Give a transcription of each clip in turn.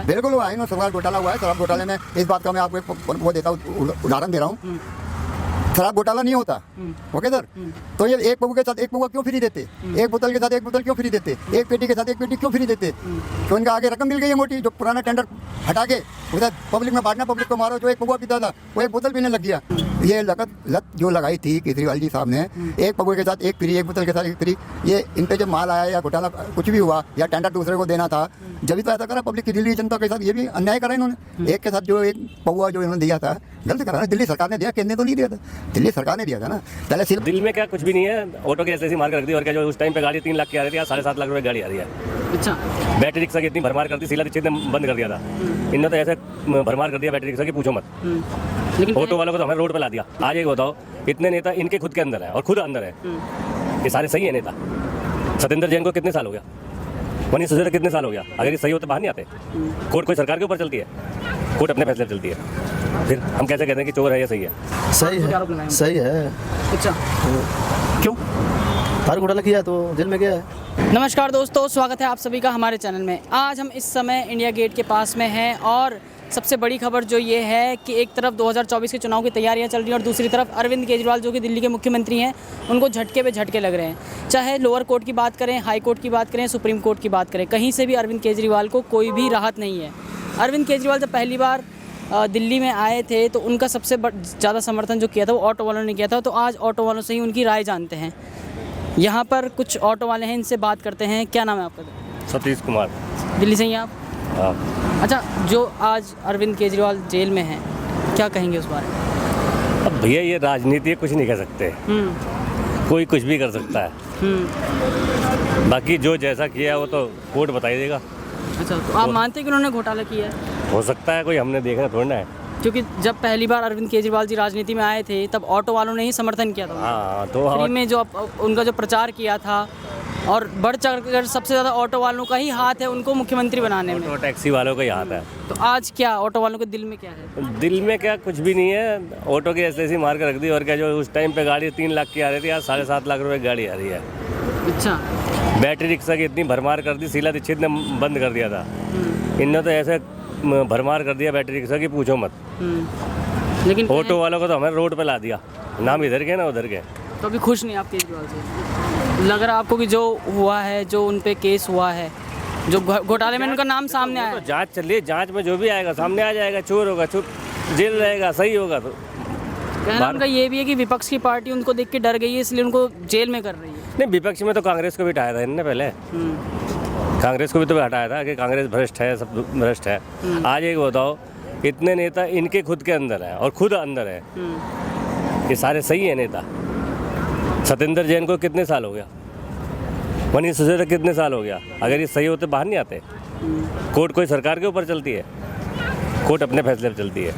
बिल्कुल हुआ है ना, शराब घोटाला हुआ है। शराब घोटाले में इस बात का मैं आपको एक वो देता हूँ, उदाहरण दे रहा हूँ। शराब घोटाला नहीं होता, ओके सर, तो ये एक पौवा के साथ एक पौवा क्यों फ्री देते, एक बोतल के साथ एक बोतल क्यों फ्री देते, एक पेटी के साथ एक पेटी क्यों फ्री देते? तो इनका आगे रकम मिल गई है मोटी, जो पुराना टेंडर हटा के उधर पब्लिक में बांटना, पब्लिक को मारो। जो एक पौवा पीता था वो एक बोतल पीने लग गया। ये लत जो लगाई थी केजरीवाल जी साहब ने, एक पौवे के साथ एक फ्री, एक बोतल के साथ एक फ्री, ये इन पे जब माल आया या घोटाला कुछ भी हुआ या टेंडर दूसरे को देना था, जब भी तो ऐसा करा पब्लिक की दिल्ली जनता के साथ, ये भी अन्याय करा इन्होंने। एक के साथ जो एक पौवा जो इन्होंने दिया था गलत करा। दिल्ली सरकार ने दिया, केंद्र ने तो नहीं दिया था, दिल्ली सरकार ने दिया था ना। पहले सिर्फ दिल में क्या कुछ भी नहीं है, ऑटो की ऐसी मार कर रख दी। और क्या, जो उस टाइम पे गाड़ी 3 लाख की आ रही थी, आज 7.5 लाख रुपए गाड़ी आ रही है। अच्छा, बैटरी रिक्शा की इतनी भरमार कर दी, सीला दीक्षित ने बंद कर दिया था। इन्होंने तो ऐसे भरमार कर दिया बैटरी रिक्शा की, पूछो मत। लेकिन ऑटो वालों को तो हमें रोड पे ला दिया। आज एक बताओ, इतने नेता इनके खुद के अंदर है और खुद अंदर है, ये सारे सही है नेता। सत्येंद्र जैन को कितने साल हो गया, मनीष सिसोदिया कितने साल हो गया? अगर ये सही हो तो बाहर नहीं आते। कोर्ट कोई सरकार के ऊपर चलती है, कोर्ट अपने फैसले चलती है। फिर हम कैसे कहते हैं कि चोर है या सही है? सही है, सही है। अच्छा, क्यों? हर घोटाला किया तो जेल में गया है। नमस्कार दोस्तों, स्वागत है आप सभी का हमारे चैनल में। आज हम इस समय इंडिया गेट के पास में हैं और सबसे बड़ी खबर जो ये है कि एक तरफ 2024 के चुनाव की तैयारियां चल रही हैं और दूसरी तरफ अरविंद केजरीवाल जो कि दिल्ली के मुख्यमंत्री हैं, उनको झटके पे झटके लग रहे हैं। चाहे लोअर कोर्ट की बात करें, हाई कोर्ट की बात करें, सुप्रीम कोर्ट की बात करें, कहीं से भी अरविंद केजरीवाल को कोई भी राहत नहीं है। अरविंद केजरीवाल जब पहली बार दिल्ली में आए थे तो उनका सबसे ज़्यादा समर्थन जो किया था वो ऑटो वालों ने किया था। तो आज ऑटो वालों से ही उनकी राय जानते हैं। यहाँ पर कुछ ऑटो वाले हैं, इनसे बात करते हैं। क्या नाम है आपका? सतीश कुमार। दिल्ली से ही आप? हाँ। अच्छा, जो आज अरविंद केजरीवाल जेल में हैं, क्या कहेंगे उस बारे में? अब भैया ये राजनीति है, कुछ नहीं कह सकते, कोई कुछ भी कर सकता है। बाकी जो जैसा किया वो तो कोर्ट बता ही देगा। अच्छा, तो आप मानते हैं कि उन्होंने घोटाला किया है? हो सकता है, कोई हमने देखना थोड़ा ना है। क्योंकि जब पहली बार अरविंद केजरीवाल जी राजनीति में आए थे तब ऑटो वालों ने ही समर्थन किया था। हाँ, तो फ्री में जो उनका जो प्रचार किया था, और बढ़ चढ़कर सबसे ज़्यादा ऑटो वालों का ही हाथ है उनको मुख्यमंत्री बनाने में। ऑटो टैक्सी वालों का ही हाथ है। तो आज क्या ऑटो वालों के दिल में क्या है? दिल में क्या, कुछ भी नहीं है। ऑटो की ऐसी मार कर रख दी। और क्या, जो उस टाइम पे गाड़ी 3 लाख की आ रही थी, आज 7.5 लाख रुपए की गाड़ी आ रही है। अच्छा, बैटरी रिक्शा की इतनी भरमार कर दी, सीला दीक्षित ने बंद कर दिया था। इनने तो ऐसे भरमार कर दिया बैटरी रिक्शा की, पूछो मत। लेकिन ऑटो वालों को तो हमें रोड पे ला दिया, नाम इधर के ना उधर के। तो अभी खुश नहीं आप केजरीवाल से? लग रहा आपको कि जो हुआ है, जो उन पे केस हुआ है, जो घोटाले में उनका नाम सामने आया? तो जांच चल रही है, जांच में जो भी आएगा सामने आ जाएगा। चोर होगा चुप, जेल रहेगा, सही होगा तो। कहना उनका ये भी है कि विपक्ष की पार्टी उनको देख के डर गई है, इसलिए उनको जेल में कर रही है। नहीं, विपक्ष में तो कांग्रेस को भी हटाया था इन्होंने पहले। कांग्रेस को भी तो हटाया था कि कांग्रेस भ्रष्ट है, सब भ्रष्ट है। आज एक बताओ, इतने नेता इनके खुद के अंदर है और खुद अंदर है, ये सारे सही है नेता। सत्येंद्र जैन को कितने साल हो गया, मनीष सिसोदिया कितने साल हो गया? अगर ये सही होते बाहर नहीं आते। कोर्ट कोई सरकार के ऊपर चलती है, कोर्ट अपने फैसले पर चलती है।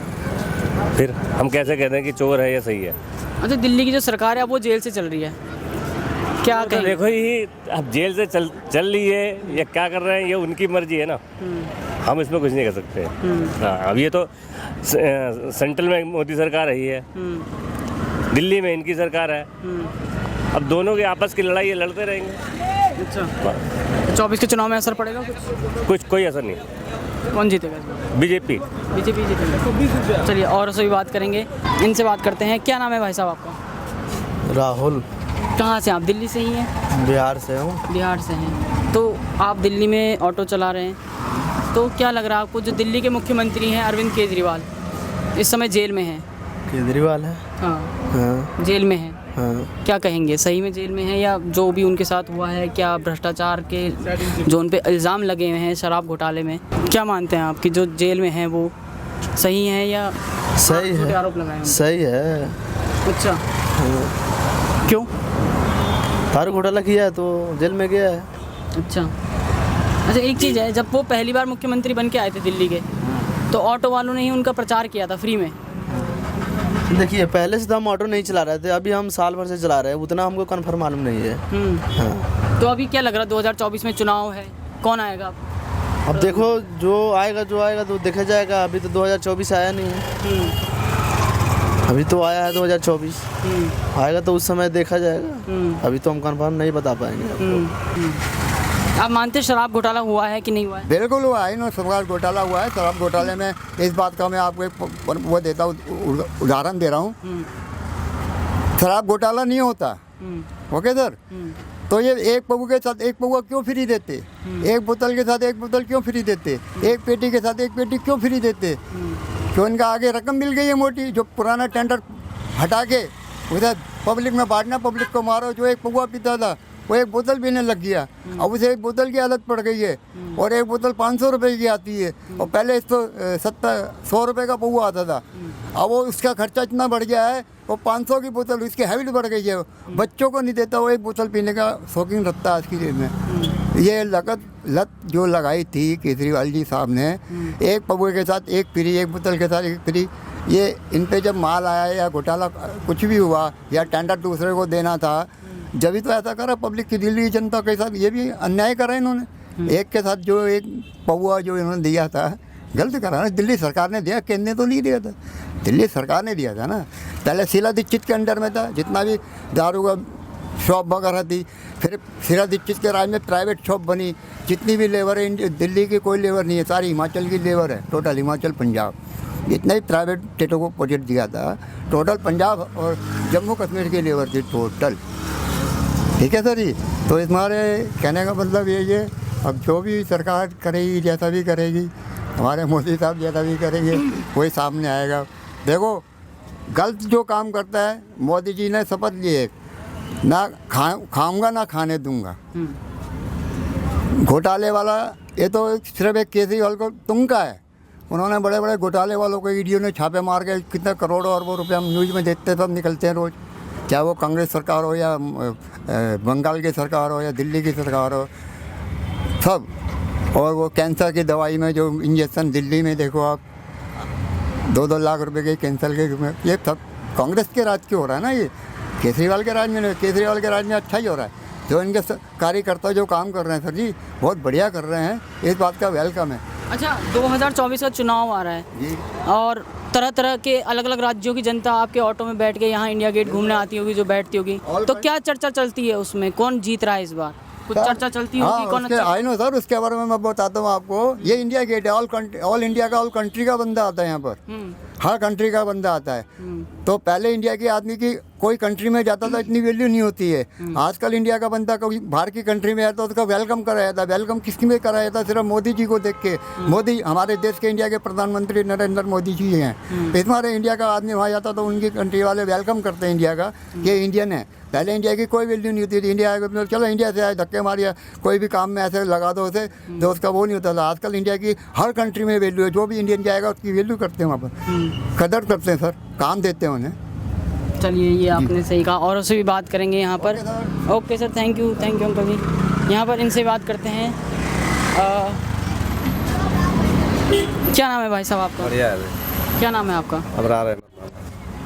फिर हम कैसे कहते हैं कि चोर है या सही है? अच्छा, दिल्ली की जो सरकार है वो जेल से चल रही है, क्या तो कहें? देखो, ये अब जेल से चल रही है या क्या कर रहे हैं, ये उनकी मर्जी है ना, हम इसमें कुछ नहीं कर सकते। हाँ, अब ये तो सेंट्रल में मोदी सरकार रही है, दिल्ली में इनकी सरकार है। अब दोनों की आपस की लड़ाई, ये लड़ते रहेंगे। अच्छा, 24 के चुनाव में असर पड़ेगा कुछ? कोई असर नहीं। कौन जीतेगा इस बार? बीजेपी जीतेगा। चलिए और से भी बात करेंगे, इनसे बात करते हैं। क्या नाम है भाई साहब आपका? राहुल। कहाँ से आप? दिल्ली से ही हैं? बिहार से हूँ। बिहार से हैं। तो आप दिल्ली में ऑटो चला रहे हैं, तो क्या लग रहा है आपको, जो दिल्ली के मुख्यमंत्री हैं अरविंद केजरीवाल इस समय जेल में हैं? केजरीवाल है। हाँ, जेल में हैं। हाँ। क्या कहेंगे, सही में जेल में है या जो भी उनके साथ हुआ है, क्या भ्रष्टाचार के जो उन पे इल्ज़ाम लगे हुए हैं शराब घोटाले में, क्या मानते हैं आप कि जो जेल में हैं वो सही हैं या सही है? आरोप लगाए हैं? सही है। अच्छा, क्यों? हर घोटाला किया है तो जेल में गया है। अच्छा, एक चीज़ है, जब वो पहली बार मुख्यमंत्री बन के आए थे दिल्ली के, तो ऑटो वालों ने ही उनका प्रचार किया था फ्री में। देखिए, पहले से तो हम ऑटो नहीं चला रहे थे, अभी हम साल भर से चला रहे हैं, उतना हमको कन्फर्म मालूम नहीं है। हाँ। तो अभी क्या लग रहा है, 2024 में चुनाव है, कौन आएगा? अब देखो, जो आएगा तो देखा जाएगा। अभी तो 2024 आया नहीं है, अभी तो आया है 2024, आएगा तो उस समय देखा जाएगा। अभी तो हम कन्फर्म नहीं बता पाएंगे आपको। आप मानते हैं शराब घोटाला हुआ है कि नहीं हुआ है? बिल्कुल हुआ है ना, शराब घोटाला हुआ है। शराब घोटाले में इस बात का मैं आपको एक वो देता हूँ, उदाहरण दे रहा हूँ। शराब घोटाला नहीं होता, ओके सर, तो ये एक पौवा के साथ एक पौवा क्यों फ्री देते? एक बोतल के साथ एक बोतल क्यों फ्री देते? एक पेटी के साथ एक पेटी क्यों फ्री देते? क्यों इनका आगे रकम मिल गई है मोटी, जो पुराना टेंडर हटा के उधर पब्लिक में बांटना, पब्लिक को मारो। जो एक पौवा पीता था वो एक बोतल पीने लग गया, अब उसे एक बोतल की आदत पड़ गई है, और एक बोतल 500 रुपये की आती है, और पहले 100 रुपये का पौवा आता था। अब वो उसका खर्चा इतना बढ़ गया है, वो 500 की बोतल, उसकी हैबिट बढ़ गई है। बच्चों को नहीं देता, वो एक बोतल पीने का शौकीन रखता है आज की डेट में। ये लत जो लगाई थी केजरीवाल जी साहब ने, एक पौवे के साथ एक फ्री, एक बोतल के साथ एक फ्री, ये इन पे जब माल आया या घोटाला कुछ भी हुआ या टेंडर दूसरे को देना था, जब भी तो ऐसा करा पब्लिक की, दिल्ली की जनता के साथ ये भी अन्याय करा इन्होंने। एक के साथ जो एक पौवा जो इन्होंने दिया था, गलत करा ना। दिल्ली सरकार ने दिया, केंद्र ने तो नहीं दिया था, दिल्ली सरकार ने दिया था ना। पहले शीला दीक्षित के अंडर में था, जितना भी दारू का शॉप वगैरह थी, फिर शीला दीक्षित के राज में प्राइवेट शॉप बनी। जितनी भी लेबर है दिल्ली की कोई लेबर नहीं है, सारी हिमाचल की लेबर है, टोटल हिमाचल पंजाब, जितने भी प्राइवेट स्टेटों को प्रोजेक्ट दिया था, टोटल पंजाब और जम्मू कश्मीर की लेबर थी टोटल। ठीक है सर जी, तो हमारे कहने का मतलब ये है, अब जो भी सरकार करेगी, जैसा भी करेगी, हमारे मोदी साहब जैसा भी करेंगे वही सामने आएगा। देखो गलत जो काम करता है, मोदी जी ने शपथ ली है, ना खाऊंगा ना खाने दूंगा। घोटाले वाला ये तो सिर्फ एक केजरीवाल को तुमका है। उन्होंने बड़े बड़े घोटाले वालों को ईडीओ ने छापे मार के कितने करोड़ों अरबों रुपये हम न्यूज़ में देखते, सब निकलते हैं रोज़, चाहे वो कांग्रेस सरकार हो या बंगाल की सरकार हो या दिल्ली की सरकार हो, सब। और वो कैंसर की दवाई में जो इंजेक्शन दिल्ली में देखो आप, 2-2 लाख रुपए के कैंसर के, ये सब कांग्रेस के राज की हो रहा है ना। ये केजरीवाल के राज में नहीं, केजरीवाल के राज में अच्छा ही हो रहा है। जो इनके कार्यकर्ता जो काम कर रहे हैं सर जी, बहुत बढ़िया कर रहे हैं, इस बात का वेलकम है। अच्छा, 2024 का चुनाव आ रहा है जी, और तरह तरह के अलग अलग राज्यों की जनता आपके ऑटो में बैठ के यहाँ इंडिया गेट घूमने आती होगी, जो बैठती होगी, तो क्या चर्चा चलती है उसमें? कौन जीत रहा है इस बार? कुछ चर्चा चलती होगी? कौन अच्छा? आई नो सर, उसके बारे में मैं बताता हूँ आपको। ये इंडिया गेट है, ऑल इंडिया का, ऑल कंट्री का बंदा आता है यहाँ पर, हर कंट्री का बंदा आता है। तो पहले इंडिया के आदमी की कोई कंट्री में जाता था इतनी वैल्यू नहीं होती है। आजकल इंडिया का बंदा कोई बाहर की कंट्री में आता है, उसका वेलकम कराया जाता है। वेलकम किसकी में कराया जाता है? सिर्फ मोदी जी को देख के। मोदी हमारे देश के, इंडिया के प्रधानमंत्री नरेंद्र मोदी जी हैं। हमारे इंडिया का आदमी वहाँ जाता तो उनकी कंट्री वाले वेलकम करते हैं इंडिया का, ये इंडियन है। पहले इंडिया की कोई वैल्यू नहीं होती थी। इंडिया चलो इंडिया से आए, धक्के मारिया, कोई भी काम में ऐसे लगा दो उसे, तो उसका वो नहीं होता था। आजकल इंडिया की हर कंट्री में वैल्यू है। जो भी इंडियन जाएगा उसकी वैल्यू करते हैं, वहाँ पर कदर करते हैं सर, काम देते हैं उन्हें। चलिए, ये आपने सही कहा, और उससे भी बात करेंगे यहाँ पर। Okay sir, thank you uncle ji. यहाँ पर इनसे बात करते हैं। क्या नाम है भाई साहब आपका? बढ़िया है। क्या नाम है आपका? अबरार है।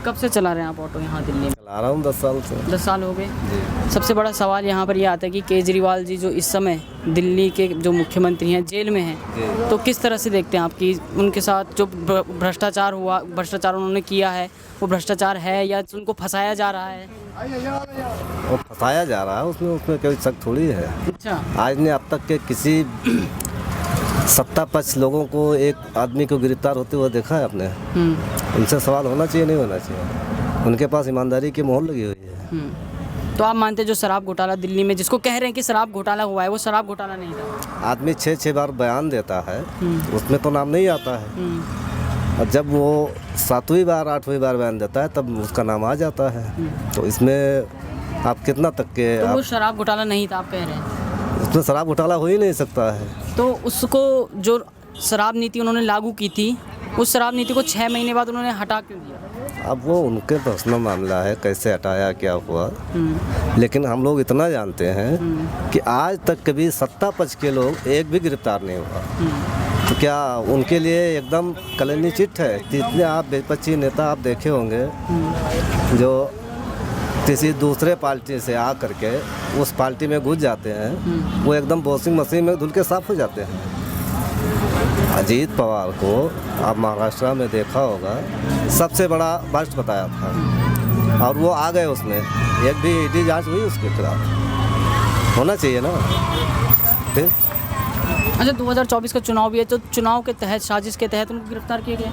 कब से चला रहे हैं आप ऑटो यहाँ दिल्ली में? चला रहा हूँ 10 साल से। 10 साल हो गए। जी। सबसे बड़ा सवाल यहाँ पर ये आता है कि केजरीवाल जी जो इस समय दिल्ली के जो मुख्यमंत्री हैं, जेल में हैं, तो किस तरह से देखते हैं आप कि उनके साथ जो भ्रष्टाचार उन्होंने किया है, वो भ्रष्टाचार है या उनको फंसाया जा रहा है? वो फंसाया जा रहा है, उसमें कोई शक थोड़ी है। अच्छा, आज ने अब तक के किसी सत्ता पक्ष लोगों को, एक आदमी को गिरफ्तार होते हुए देखा है आपने? उनसे सवाल होना चाहिए, नहीं होना चाहिए? उनके पास ईमानदारी की मोहर लगी हुई है। तो आप मानते हैं जो शराब घोटाला दिल्ली में, जिसको कह रहे हैं कि शराब घोटाला हुआ है, वो शराब घोटाला नहीं था? आदमी 6 बार बयान देता है, उसमें तो नाम नहीं आता है, और जब वो 7वीं बार 8वीं बार बयान देता है तब उसका नाम आ जाता है। तो इसमें आप कितना तक के, तो वो शराब घोटाला नहीं था आप कह रहे हैं? उसमें शराब घोटाला हो ही नहीं सकता है। तो उसको, जो शराब नीति उन्होंने लागू की थी, उस शराब नीति को 6 महीने बाद उन्होंने हटा क्यों दिया? अब वो उनके पर्सनल मामला है, कैसे हटाया, क्या हुआ। लेकिन हम लोग इतना जानते हैं कि आज तक कभी सत्ता पक्ष के लोग एक भी गिरफ्तार नहीं हुआ। तो क्या उनके लिए एकदम कलनी चिट है? जितने आप विपक्षी नेता आप देखे होंगे जो किसी दूसरे पार्टी से आ करके उस पार्टी में घुस जाते हैं, वो एकदम वॉशिंग मशीन में धुल के साफ हो जाते हैं। अजीत पवार को आप महाराष्ट्र में देखा होगा, सबसे बड़ा भ्रष्ट बताया था, और वो आ गए, उसमें एक भी ईडी जांच हुई उसके खिलाफ? होना चाहिए ना। फिर अच्छा, 2024 का चुनाव भी है, तो चुनाव के तहत, साजिश के तहत उनको गिरफ्तार किया गया,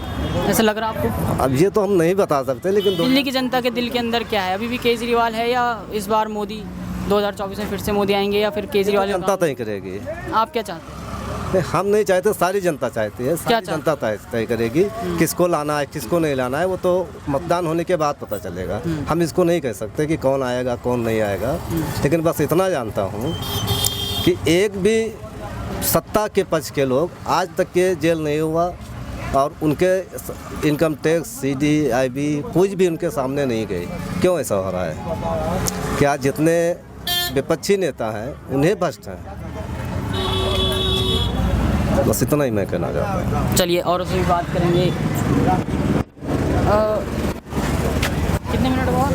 ऐसा लग रहा है आपको? अब ये तो हम नहीं बता सकते, लेकिन दिल्ली की जनता के दिल के अंदर क्या है? अभी भी केजरीवाल है, या इस बार मोदी 2024 में फिर से मोदी आएंगे, या फिर केजरीवाल? जनता तय करेगी। आप क्या चाहते हैं? हम नहीं चाहते, सारी जनता चाहती है, सारी जनता तय करेगी किसको लाना है किसको नहीं लाना है, वो तो मतदान होने के बाद पता चलेगा। हम इसको नहीं कह सकते कि कौन आएगा कौन नहीं आएगा, लेकिन बस इतना जानता हूँ कि एक भी सत्ता के पक्ष के लोग आज तक के जेल नहीं हुआ, और उनके इनकम टैक्स, सीडी, आईबी कुछ भी उनके सामने नहीं गई। क्यों ऐसा हो रहा है? क्या जितने विपक्षी नेता हैं उन्हें भ्रष्ट हैं? बस इतना ही मैं कहना चाहता हूँ। चलिए, और उससे भी बात करेंगे। कितने मिनट हुआ?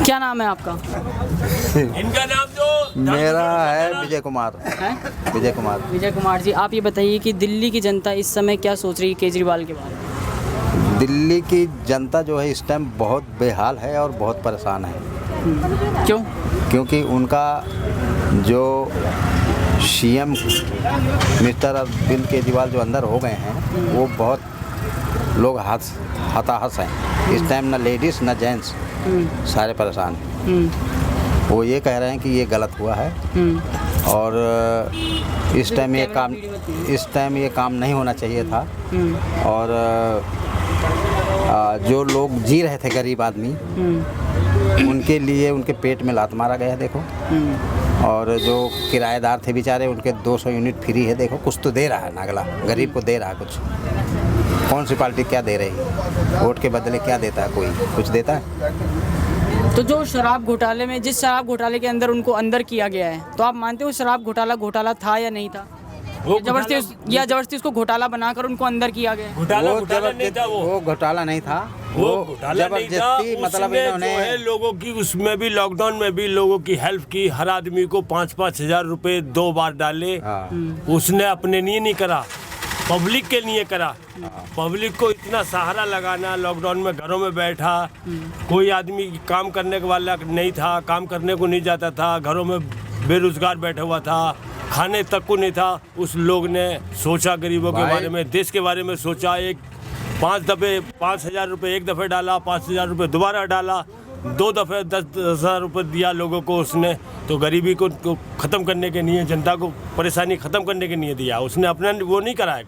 क्या नाम है आपका? इनका नाम जो मेरा है विजय कुमार। हैं? विजय कुमार। विजय कुमार जी, आप ये बताइए कि दिल्ली की जनता इस समय क्या सोच रही है केजरीवाल के बारे में? दिल्ली की जनता जो है इस टाइम बहुत बेहाल है और बहुत परेशान है। क्यों? क्योंकि उनका जो सीएम मिस्टर अरविंद केजरीवाल जो अंदर हो गए हैं, वो बहुत लोग हताहत हैं इस टाइम। ना लेडीज़ ना जेंट्स, सारे परेशान हैं। वो ये कह रहे हैं कि ये गलत हुआ है, और इस टाइम ये काम नहीं होना चाहिए था। और जो लोग जी रहे थे, गरीब आदमी, उनके लिए उनके पेट में लात मारा गया, देखो। और जो किराएदार थे बेचारे, उनके 200 यूनिट फ्री है, देखो। कुछ तो दे रहा है नागला, गरीब को दे रहा है कुछ। कौन सी पार्टी क्या दे रही है? वोट के बदले क्या देता है? कोई कुछ देता है? तो जो शराब घोटाले में, जिस शराब घोटाले के अंदर उनको अंदर किया गया है, तो आप मानते हो शराब घोटाला था या नहीं था? जबरदस्ती उसको घोटाला बनाकर उनको अंदर किया गया? वो घोटाला नहीं था, वो जबरदस्ती, मतलब इन्होंने लोगों की, उसमें भी लॉकडाउन में भी लोगों की हेल्प की। हर आदमी को 5-5 हजार रुपए 2 बार डाले। उसने अपने लिए नहीं करा, पब्लिक के लिए करा। पब्लिक को इतना सहारा लगाना, लॉकडाउन में घरों में बैठा, कोई आदमी काम करने वाला नहीं था, काम करने को नहीं जाता था, घरों में बेरोजगार बैठा हुआ था, खाने तक को नहीं था। उस लोग ने सोचा गरीबों के बारे में, देश के बारे में सोचा। 5,000 रुपये एक दफ़े डाला, 5,000 रुपये दोबारा डाला, 2 दफ़े 10,000 रुपये दिया लोगों को उसने। तो गरीबी को ख़त्म करने के लिए, जनता को परेशानी ख़त्म करने के लिए दिया उसने। अपना वो नहीं करा है,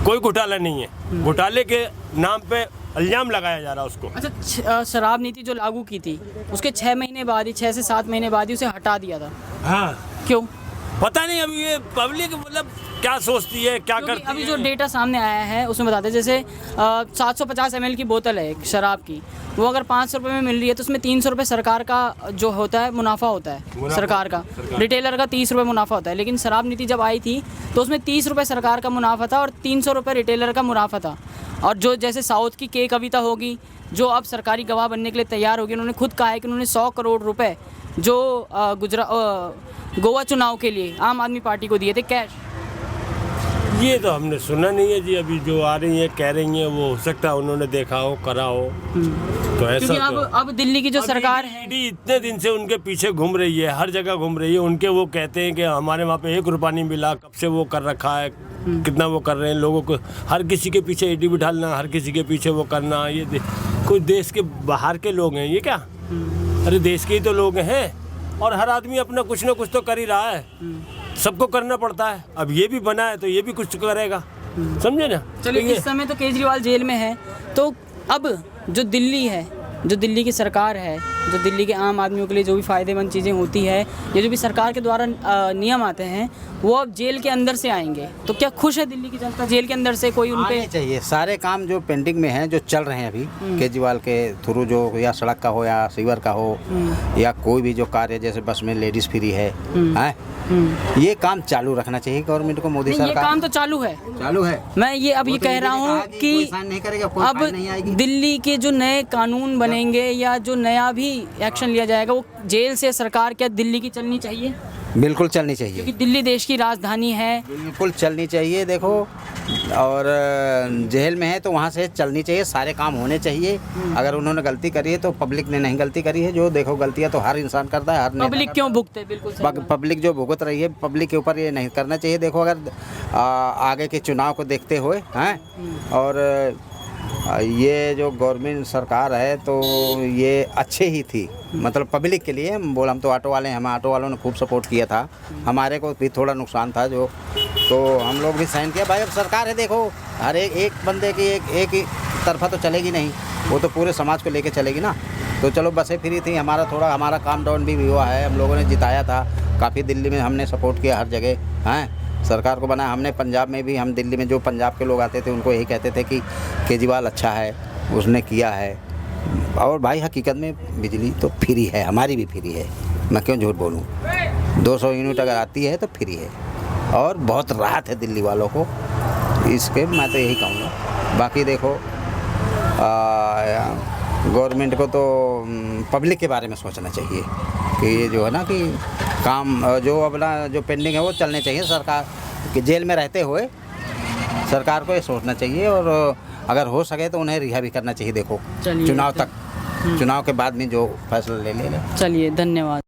कोई घोटाला नहीं है। घोटाले के नाम पे इल्ज़ाम लगाया जा रहा है उसको। अच्छा, शराब नीति जो लागू की थी, उसके 6 महीने बाद ही, 6 से 7 महीने बाद ही उसे हटा दिया था। हाँ, क्यों? पता नहीं। अब ये पब्लिक मतलब क्या सोचती है, क्या करती है। अभी जो डेटा सामने आया है उसमें बताते हैं, जैसे 750 ml की बोतल है एक शराब की, वो अगर 500 रुपये में मिल रही है, तो उसमें 300 रुपये सरकार का जो होता है मुनाफा होता है, सरकार का। रिटेलर का 30 रुपये मुनाफा होता है। लेकिन शराब नीति जब आई थी तो उसमें 30 रुपये सरकार का मुनाफा था और 300 रुपये रिटेलर का मुनाफा था। और जो जैसे साउथ की के कविता होगी, जो अब सरकारी गवाह बनने के लिए तैयार होगी, उन्होंने खुद कहा है कि उन्होंने 100 करोड़ रुपए जो गोवा चुनाव के लिए आम आदमी पार्टी को दिए थे कैश। ये तो हमने सुना नहीं है जी। अभी जो आ रही है कह रही हैं, वो हो सकता है उन्होंने देखा हो, करा हो। तो ऐसा क्योंकि अब दिल्ली की जो सरकार है, ईडी इतने दिन से उनके पीछे घूम रही है, हर जगह घूम रही है उनके। वो कहते हैं कि हमारे वहाँ पे 1 रुपया नहीं मिला, कब से वो कर रखा है, कितना वो कर रहे हैं लोगों को। हर किसी के पीछे ईडी बिठालना, हर किसी के पीछे वो करना। ये कोई देश के बाहर के लोग हैं ये क्या? अरे देश के ही तो लोग हैं, और हर आदमी अपना कुछ ना कुछ तो कर ही रहा है, सबको करना पड़ता है। अब ये भी बना है तो ये भी कुछ करेगा, समझे ना। चलिए, इस समय तो केजरीवाल जेल में है, तो अब जो दिल्ली है, जो दिल्ली की सरकार है, जो दिल्ली के आम आदमियों के लिए जो भी फ़ायदेमंद चीज़ें होती है, ये जो भी सरकार के द्वारा नियम आते हैं, वो अब जेल के अंदर से आएंगे। तो क्या खुश है दिल्ली की जनता जेल के अंदर से? कोई उन पे चाहिए सारे काम जो पेंडिंग में हैं, जो चल रहे हैं अभी केजरीवाल के थ्रू, जो या सड़क का हो या सीवर का हो, या कोई भी जो कार्य, जैसे बस में लेडीज़ फ्री है, ये काम चालू रखना चाहिए गवर्नमेंट को, मोदी सरकार। ये काम तो चालू है। मैं ये अब ये कह रहा हूँ कि अब दिल्ली के जो नए कानून बनेंगे या जो नया भी एक्शन लिया जाएगा, वो जेल से सरकार क्या दिल्ली की चलनी चाहिए? बिल्कुल चलनी चाहिए, क्योंकि दिल्ली देश की राजधानी है। बिल्कुल चलनी चाहिए। देखो, और जेल में है तो वहाँ से चलनी चाहिए, सारे काम होने चाहिए। अगर उन्होंने गलती करी है तो पब्लिक ने नहीं गलती करी है। जो देखो गलतियाँ तो हर इंसान करता है, हर नेता पब्लिक क्यों भुगते, बिल्कुल सही बात। पब्लिक जो भुगत रही है, पब्लिक के ऊपर ये नहीं करना चाहिए। देखो अगर आगे के चुनाव को देखते हुए हैं और ये जो गवर्नमेंट सरकार है तो ये अच्छे ही थी, मतलब पब्लिक के लिए। हम तो ऑटो वाले हैं, हम ऑटो वालों ने खूब सपोर्ट किया था। हमारे को भी थोड़ा नुकसान था जो, तो हम लोग भी सहन किया। भाई अब सरकार है, देखो हर एक बंदे की एक ही तरफा तो चलेगी नहीं, वो तो पूरे समाज को लेके चलेगी ना। तो चलो बसें फ्री थी, हमारा काम डाउन भी हुआ है, हम लोगों ने जिताया था काफ़ी। दिल्ली में हमने सपोर्ट किया हर जगह हैं, सरकार को बनाया हमने। पंजाब में भी हम, दिल्ली में जो पंजाब के लोग आते थे उनको यही कहते थे कि केजरीवाल अच्छा है, उसने किया है। और भाई हकीकत में बिजली तो फ्री है, हमारी भी फ्री है, मैं क्यों झूठ बोलूँ। 200 यूनिट अगर आती है तो फ्री है और बहुत राहत है दिल्ली वालों को। इसके मैं तो यही कहूँगा। बाकी देखो गवर्नमेंट को तो पब्लिक के बारे में सोचना चाहिए कि ये जो है ना कि काम जो अपना जो पेंडिंग है वो चलने चाहिए। सरकार के जेल में रहते हुए सरकार को ये सोचना चाहिए और अगर हो सके तो उन्हें रिहा भी करना चाहिए। देखो चुनाव तक, चुनाव के बाद में जो फैसला ले ले। चलिए धन्यवाद।